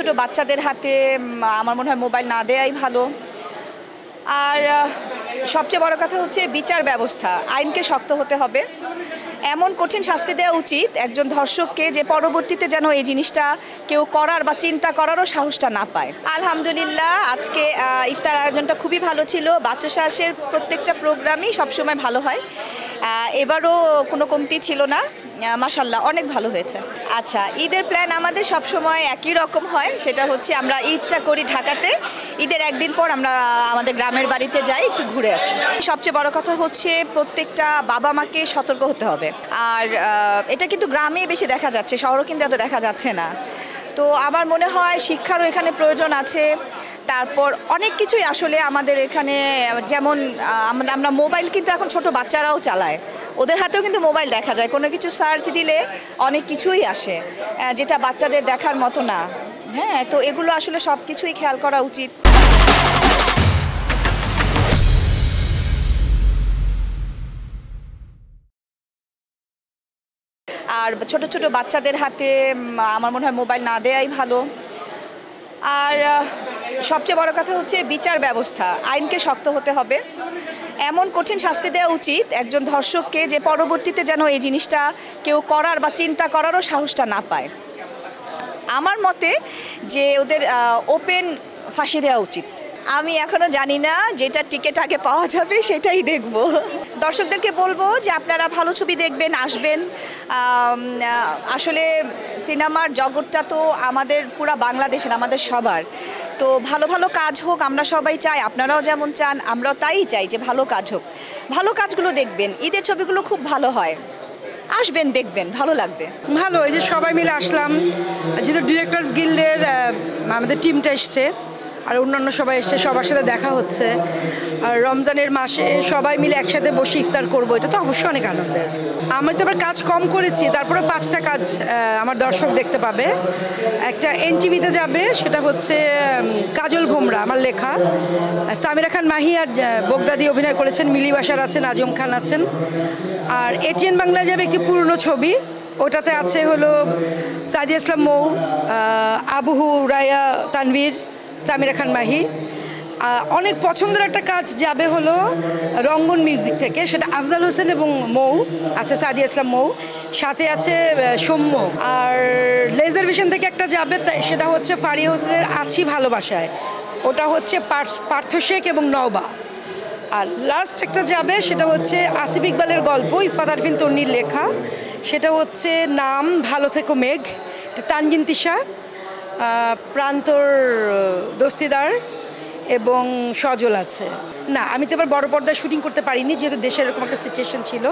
ছোট বাচ্চাদের হাতে আমার মনে হয় মোবাইল না দেয়াই ভালো। আর সবচেয়ে বড় কথা হচ্ছে বিচার ব্যবস্থা, আইনকে শক্ত হতে হবে। এমন কঠিন শাস্তি দেওয়া উচিত একজন ধর্ষককে যে পরবর্তীতে যেন এই জিনিসটা কেউ করার বা চিন্তা করারও সাহসটা না পায়। আলহামদুলিল্লাহ, আজকে ইফতার আয়োজনটা খুবই ভালো ছিল। বাচ্চা শ্বাসের প্রত্যেকটা প্রোগ্রামই সবসময় ভালো হয়, এবারও কোনো কমতি ছিল না। মাশাল্লাহ, অনেক ভালো হয়েছে। আচ্ছা, ঈদের প্ল্যান আমাদের সবসময় একই রকম হয়, সেটা হচ্ছে আমরা ঈদটা করি ঢাকাতে, ঈদের একদিন পর আমরা আমাদের গ্রামের বাড়িতে যাই, একটু ঘুরে আসি। সবচেয়ে বড় কথা হচ্ছে প্রত্যেকটা বাবা মাকে সতর্ক হতে হবে। আর এটা কিন্তু গ্রামে বেশি দেখা যাচ্ছে, শহরও কিন্তু এত দেখা যাচ্ছে না। তো আমার মনে হয় শিক্ষারও এখানে প্রয়োজন আছে। তারপর অনেক কিছুই আসলে আমাদের এখানে, যেমন আমরা মোবাইল কিন্তু এখন ছোট বাচ্চারাও চালায়, ওদের হাতেও কিন্তু মোবাইল দেখা যায়। কোনো কিছু সার্চ দিলে অনেক কিছুই আসে যেটা বাচ্চাদের দেখার মতো না। হ্যাঁ, তো এগুলো আসলে সব কিছুই খেয়াল করা উচিত। আর ছোট ছোট বাচ্চাদের হাতে আমার মনে হয় মোবাইল না দেয়াই ভালো। আর সবচেয়ে বড় কথা হচ্ছে বিচার ব্যবস্থা, আইনকে শক্ত হতে হবে। এমন কঠিন শাস্তি দেওয়া উচিত একজন ধর্ষককে যে পরবর্তীতে যেন এই জিনিসটা কেউ করার বা চিন্তা করারও সাহসটা না পায়। আমার মতে যে ওদের ওপেন ফাঁসি দেওয়া উচিত। আমি এখনও জানি না, যেটা টিকিট আগে পাওয়া যাবে সেটাই দেখব। দর্শকদেরকে বলবো যে আপনারা ভালো ছবি দেখবেন, আসবেন। আসলে সিনেমার জগৎটা তো আমাদের পুরা বাংলাদেশের, আমাদের সবার। তো ভালো ভালো কাজ হোক, আমরা সবাই চাই, আপনারাও যেমন চান, আমরাও তাই চাই যে ভালো কাজ হোক। ভালো কাজগুলো দেখবেন, ঈদের ছবিগুলো খুব ভালো হয়, আসবেন, দেখবেন, ভালো লাগবে। ভালো, এই যে সবাই মিলে আসলাম, যেহেতু ডিরেক্টরস গিল্ডের আমাদের টিমটা এসছে আর অন্যান্য সবাই এসছে, সবার সাথে দেখা হচ্ছে। আর রমজানের মাসে সবাই মিলে একসাথে বসে ইফতার করবো, এটা তো অবশ্যই অনেক আনন্দের। আমি তো আবার কাজ কম করেছি, তারপরে 5টা কাজ আমার দর্শক দেখতে পাবে। একটা এনটিভিতে যাবে, সেটা হচ্ছে কাজল ভোমরা, আমার লেখা। সামিরা খান মাহি আর বোগদাদি অভিনয় করেছেন, মিলি বাসার আছেন, আজম খান আছেন। আর এটিএন বাংলায় যাবে একটি পুরনো ছবি, ওটাতে আছে হলো সাদিয়া ইসলাম মৌ, আবুহু, রায়া, তানভীর, সামিরা খান মাহি। অনেক পছন্দের একটা কাজ যাবে হলো রঙ্গন মিউজিক থেকে, সেটা আফজাল হোসেন এবং মৌ আছে, সাদিয়া ইসলাম মৌ, সাথে আছে সৌম্য। আর লেজার ভিশন থেকে একটা যাবে, সেটা হচ্ছে ফারিয়া হোসেনের আছি ভালোবাসায়, ওটা হচ্ছে পার্থ শেখ এবং নওবা। আর লাস্ট একটা যাবে, সেটা হচ্ছে আসিফ ইকবালের গল্প, ইফাত আরফিন তন্নির লেখা, সেটা হচ্ছে নাম ভালো থেকো মেঘ, তানজিন তিশা, প্রান্তর দস্তিদার এবং সজল আছে। না, আমি তো এবার বড় পর্দায় শুটিং করতে পারিনি, যেহেতু দেশের এরকম একটা সিচুয়েশন ছিল।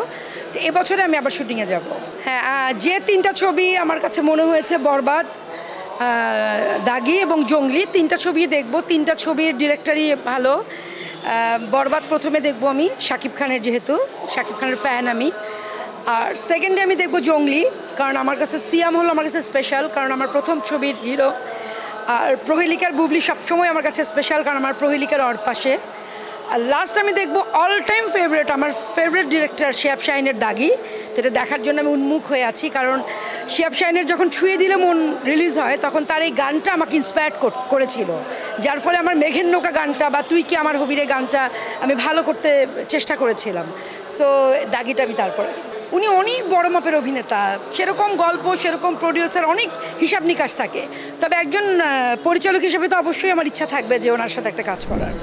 তো এবছরে আমি আবার শুটিংয়ে যাব। হ্যাঁ, যে 3টা ছবি আমার কাছে মনে হয়েছে, বরবাদ, দাগি এবং জঙ্গলি, 3টা ছবি দেখব। 3টা ছবির ডিরেক্টরই ভালো। বরবাদ প্রথমে দেখব আমি, শাকিব খানের, যেহেতু শাকিব খানের ফ্যান আমি। আর সেকেন্ডে আমি দেখব জঙ্গলি, কারণ আমার কাছে সিয়াম হলো আমার কাছে স্পেশাল, কারণ আমার প্রথম ছবির হিরো। আর প্রহেলিকার বুবলি সবসময় আমার কাছে স্পেশাল, কারণ আমার প্রহেলিকার ওর পাশে। আর লাস্ট আমি দেখব অল টাইম ফেভারিট, আমার ফেভারিট ডিরেক্টর শিহাব শাহিনের দাগি, যেটা দেখার জন্য আমি উন্মুখ হয়ে আছি। কারণ শিহাব শাহিনের যখন ছুঁয়ে দিলে মন রিলিজ হয়, তখন তার এই গানটা আমাকে ইন্সপায়ার করেছিল, যার ফলে আমার মেঘের নৌকা গানটা বা তুই কি আমার হবিরে গানটা আমি ভালো করতে চেষ্টা করেছিলাম। সো দাগিটা আমি তারপরে, উনি অনেক বড় মাপের অভিনেতা, সেরকম গল্প, সেরকম প্রডিউসার, অনেক হিসাব নিকাশ থাকে। তবে একজন পরিচালক হিসেবে তো অবশ্যই আমার ইচ্ছা থাকবে যে ওনার সাথে একটা কাজ করার।